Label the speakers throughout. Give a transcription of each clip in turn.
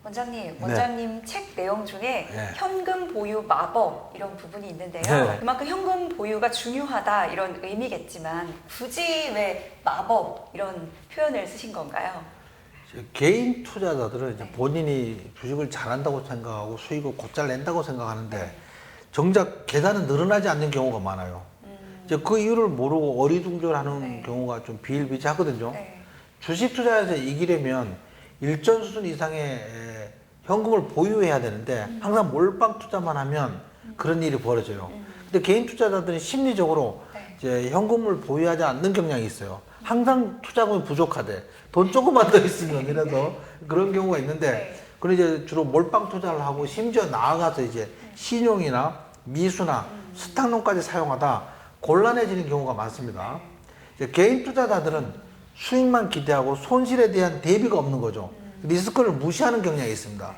Speaker 1: 원장님, 원장님 책 내용 중에
Speaker 2: 네.
Speaker 1: 현금 보유 마법 이런 부분이 있는데요.
Speaker 2: 네.
Speaker 1: 그만큼 현금 보유가 중요하다 이런 의미겠지만 굳이 왜 마법 이런 표현을 쓰신 건가요?
Speaker 2: 개인 투자자들은 이제 본인이 주식을 잘한다고 생각하고 수익을 곧잘 낸다고 생각하는데 정작 계산은 늘어나지 않는 경우가 많아요. 이제 그 이유를 모르고 어리둥절하는 경우가 좀 비일비재하거든요.
Speaker 1: 네.
Speaker 2: 주식 투자에서 이기려면 일정 수준 이상의 현금을 보유해야 되는데 항상 몰빵 투자만 하면 그런 일이 벌어져요. 근데 개인 투자자들은 심리적으로 이제 현금을 보유하지 않는 경향이 있어요. 항상 투자금이 부족하대. 돈 조금만 더 있으면 이래서 그런 경우가 있는데 그런 이제 주로 몰빵 투자를 하고 심지어 나아가서 이제 신용이나 미수나 스탁론까지 사용하다 곤란해지는 경우가 많습니다. 이제 개인 투자자들은 수익만 기대하고 손실에 대한 대비가 없는 거죠. 리스크를 무시하는 경향이 있습니다.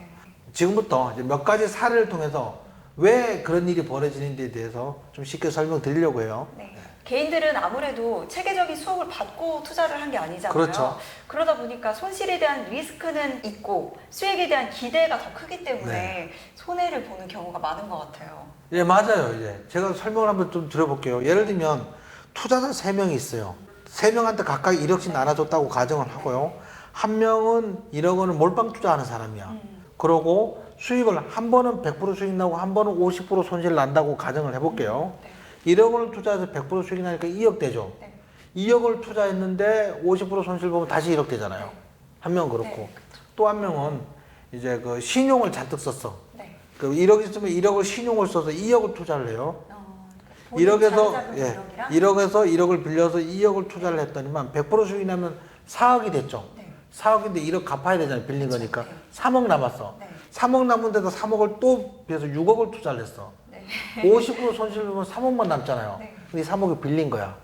Speaker 2: 지금부터 이제 몇 가지 사례를 통해서 왜 그런 일이 벌어지는지에 대해서 좀 쉽게 설명드리려고 해요.
Speaker 1: 네. 개인들은 아무래도 체계적인 수업을 받고 투자를 한 게 아니잖아요.
Speaker 2: 그렇죠.
Speaker 1: 그러다 보니까 손실에 대한 리스크는 있고 수익에 대한 기대가 더 크기 때문에 손해를 보는 경우가 많은 것 같아요.
Speaker 2: 예, 맞아요. 이제 제가 설명을 한번 좀 드려볼게요. 예를 들면 투자자 3명이 있어요. 3명한테 각각 1억씩 나눠줬다고 가정을 하고요. 한 명은 1억 원을 몰빵 투자하는 사람이야. 그러고 수익을 한 번은 100% 수익 나고 한 번은 50% 손실 난다고 가정을 해볼게요. 1억 원을 투자해서 100% 수익 나니까 2억 되죠. 2억을 투자했는데 50% 손실 보면 다시 1억 되잖아요. 한 명은 그렇고. 또 한 명은 이제 그 신용을 잔뜩 썼어. 그 1억 있으면 1억을 신용을 써서 2억을 투자를 해요. 1억에서 1억을 빌려서 2억을 투자를 했더니만 100% 수익이 나면 4억이 됐죠. 4억인데 1억 갚아야 되잖아요. 빌린 거니까. 3억 남았어. 3억 남은데도 3억을 또 빌려서 6억을 투자를 했어. 50% 손실 보면 3억만 남잖아요. 근데 3억이 빌린 거야.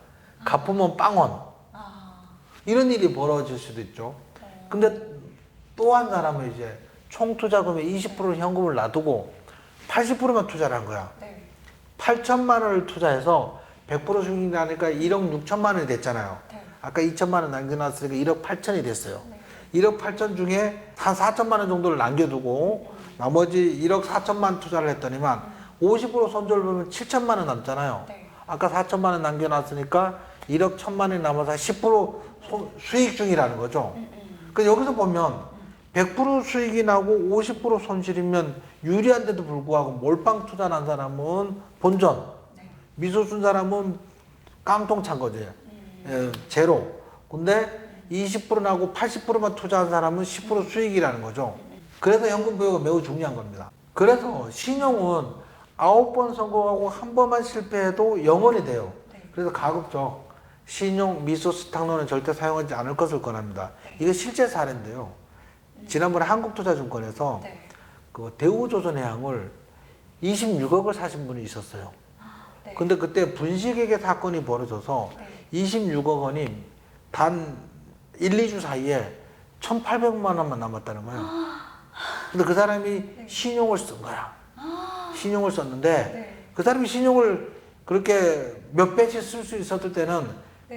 Speaker 2: 갚으면 빵원. 이런 일이 벌어질 수도 있죠. 근데 또 한 사람은 이제 총 투자금의 20% 현금을 놔두고 80%만 투자를 한 거야. 8천만 원을 투자해서 100% 수익이 나니까 1억 6천만 원이 됐잖아요. 아까 2천만 원 남겨놨으니까 1억 8천이 됐어요. 1억 8천 중에 한 4천만 원 정도를 남겨두고 나머지 1억 4천만 투자를 했더니만 50% 손절 보면 7천만 원 남잖아요. 아까 4천만 원 남겨놨으니까 1억 1천만 원이 남아서 10% 수익 중이라는 거죠. 그 여기서 보면 100% 수익이 나고 50% 손실이면 유리한데도 불구하고 몰빵 투자한 사람은 본전, 미소 쓴 사람은 깡통 찬 거지. 제로. 근데 20% 나고 80%만 투자한 사람은 10% 수익이라는 거죠. 그래서 현금 보유가 매우 중요한 겁니다. 그래서 신용은 9번 성공하고 한 번만 실패해도 영원이 돼요. 그래서 가급적 신용, 미수, 스탁론은 절대 사용하지 않을 것을 권합니다. 이게 실제 사례인데요. 지난번에 한국투자증권에서 그 대우조선해양을 26억을 사신 분이 있었어요. 근데 그때 분식회계 사건이 벌어져서 26억 원이 단 1, 2주 사이에 1,800만 원만 남았다는 거예요. 근데 그 사람이 신용을 쓴 거야. 신용을 썼는데 그 사람이 신용을 그렇게 몇 배씩 쓸 수 있었을 때는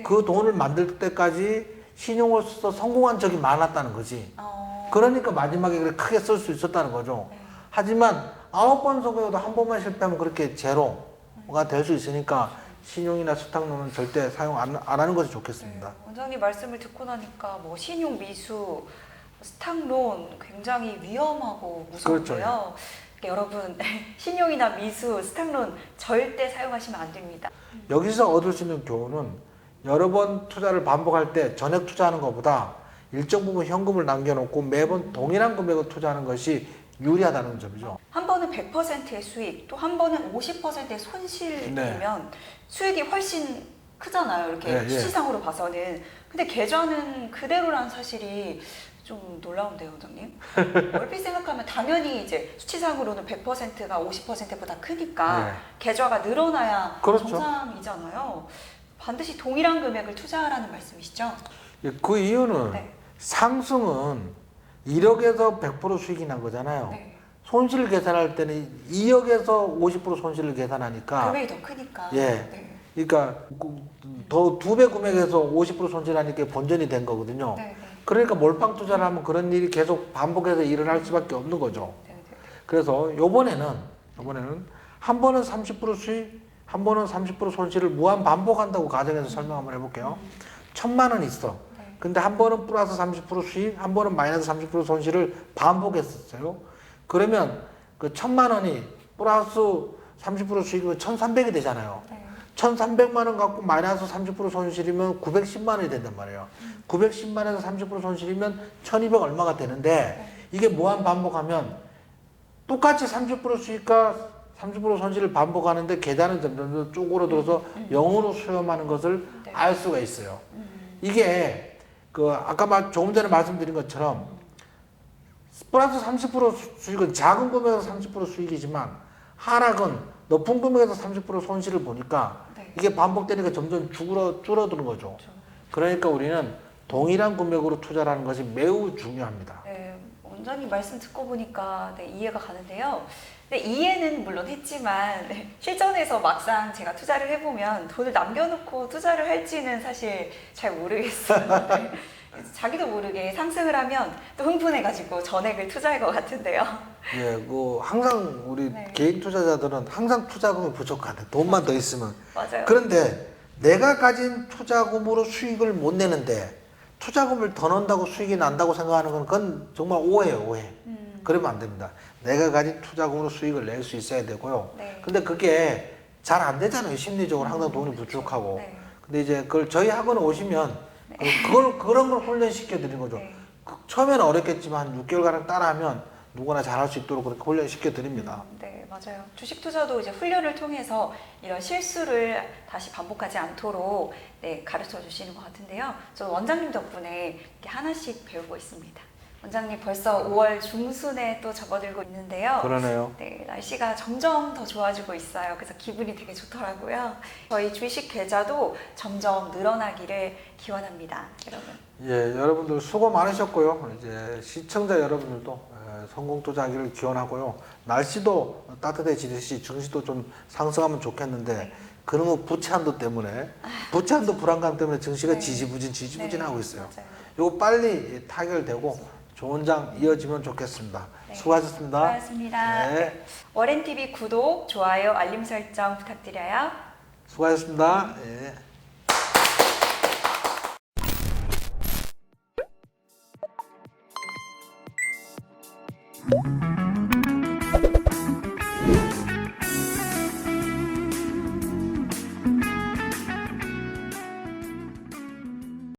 Speaker 2: 그 돈을 만들 때까지 신용을 써서 성공한 적이 많았다는 거지. 그러니까 마지막에 그렇게 크게 쓸 수 있었다는 거죠. 하지만 9번 성공해도 한 번만 실패하면 그렇게 제로가 될 수 있으니까 신용이나 스탁론은 절대 사용 안 하는 것이 좋겠습니다.
Speaker 1: 원장님 말씀을 듣고 나니까 뭐 신용, 미수, 스탁론 굉장히 위험하고 무서운데요.
Speaker 2: 그렇죠.
Speaker 1: 여러분 신용이나 미수, 스탁론 절대 사용하시면 안 됩니다.
Speaker 2: 여기서 얻을 수 있는 교훈은 여러 번 투자를 반복할 때 전액 투자하는 것보다 일정 부분 현금을 남겨놓고 매번 동일한 금액을 투자하는 것이 유리하다는 점이죠.
Speaker 1: 한 번은 100%의 수익, 또 한 번은 50%의 손실이면 수익이 훨씬 크잖아요. 이렇게 수치상으로 봐서는. 근데 계좌는 그대로라는 사실이 좀 놀라운데요, 원장님. 얼핏 생각하면 당연히 이제 수치상으로는 100%가 50%보다 크니까 계좌가 늘어나야 정상이잖아요. 반드시 동일한 금액을 투자하라는 말씀이시죠?
Speaker 2: 그 이유는 상승은 1억에서 100% 수익이 난 거잖아요. 손실을 계산할 때는 2억에서 50% 손실을 계산하니까
Speaker 1: 금액이 더 크니까.
Speaker 2: 그러니까 더 2배 금액에서 50% 손실하니까 본전이 된 거거든요. 그러니까 몰빵 투자를 하면 그런 일이 계속 반복해서 일어날 수밖에 없는 거죠. 그래서 요번에는 한 번은 30% 수익, 한 번은 30% 손실을 무한 반복한다고 가정해서 설명 한번 해볼게요. 1,000만 원 있어. 근데 한 번은 플러스 30% 수익, 한 번은 마이너스 30% 손실을 반복했었어요. 그러면 그 1,000만 원이 플러스 30% 수익이면 1,300이 되잖아요. 1,300만 원 갖고 마이너스 30% 손실이면 910만 원이 된단 말이에요. 910만 원에서 30% 손실이면 1,200 얼마가 되는데 이게 무한 반복하면 똑같이 30% 수익과 30% 손실을 반복하는데 계단은 점점 쪼그러들어서 0으로 수렴하는 것을 알 수가 있어요. 이게 그 아까 조금 전에 말씀드린 것처럼 플러스 30% 수익은 작은 금액에서 30% 수익이지만 하락은 높은 금액에서 30% 손실을 보니까 이게 반복되니까 점점 줄어드는 거죠. 그러니까 우리는 동일한 금액으로 투자를 하는 것이 매우 중요합니다.
Speaker 1: 네, 원장님 말씀 듣고 보니까 이해가 가는데요. 근데 이해는 물론 했지만 실전에서 막상 제가 투자를 해보면 돈을 남겨놓고 투자를 할지는 사실 잘 모르겠어요. 네. 자기도 모르게 상승을 하면 또 흥분해가지고 전액을 투자할 것 같은데요.
Speaker 2: 예, 항상 우리 개인 투자자들은 항상 투자금이 부족하대. 돈만 더 있으면.
Speaker 1: 맞아요.
Speaker 2: 그런데 내가 가진 투자금으로 수익을 못 내는데 투자금을 더 넣는다고 수익이 난다고 생각하는 건 그건 정말 오해예요, 오해. 그러면 안 됩니다. 내가 가진 투자금으로 수익을 낼 수 있어야 되고요. 근데 그게 잘 안 되잖아요. 심리적으로 항상 돈이 부족하고. 근데 이제 그걸 저희 학원에 오시면 그런 걸 훈련시켜 드리는 거죠. 처음에는 어렵겠지만 한 6개월가량 따라하면 누구나 잘할 수 있도록 그렇게 훈련시켜 드립니다.
Speaker 1: 네, 맞아요. 주식 투자도 이제 훈련을 통해서 이런 실수를 다시 반복하지 않도록 가르쳐 주시는 것 같은데요. 저 원장님 덕분에 이렇게 하나씩 배우고 있습니다. 원장님 벌써 5월 중순에 또 접어들고 있는데요.
Speaker 2: 그러네요.
Speaker 1: 네, 날씨가 점점 더 좋아지고 있어요. 그래서 기분이 되게 좋더라고요. 저희 주식 계좌도 점점 늘어나기를 기원합니다, 여러분.
Speaker 2: 예, 여러분들 수고 많으셨고요. 이제 시청자 여러분들도 성공 투자하기를 기원하고요. 날씨도 따뜻해지듯이 증시도 좀 상승하면 좋겠는데 그러면 부채 한도 때문에 부채 한도 불안감 때문에 증시가 지지부진 하고 있어요. 이거 빨리 타결되고 좋은 장 이어지면 좋겠습니다. 수고하셨습니다.
Speaker 1: 수고하셨습니다.
Speaker 2: 네.
Speaker 1: 워렌TV 구독, 좋아요, 알림 설정 부탁드려요.
Speaker 2: 수고하셨습니다. 예.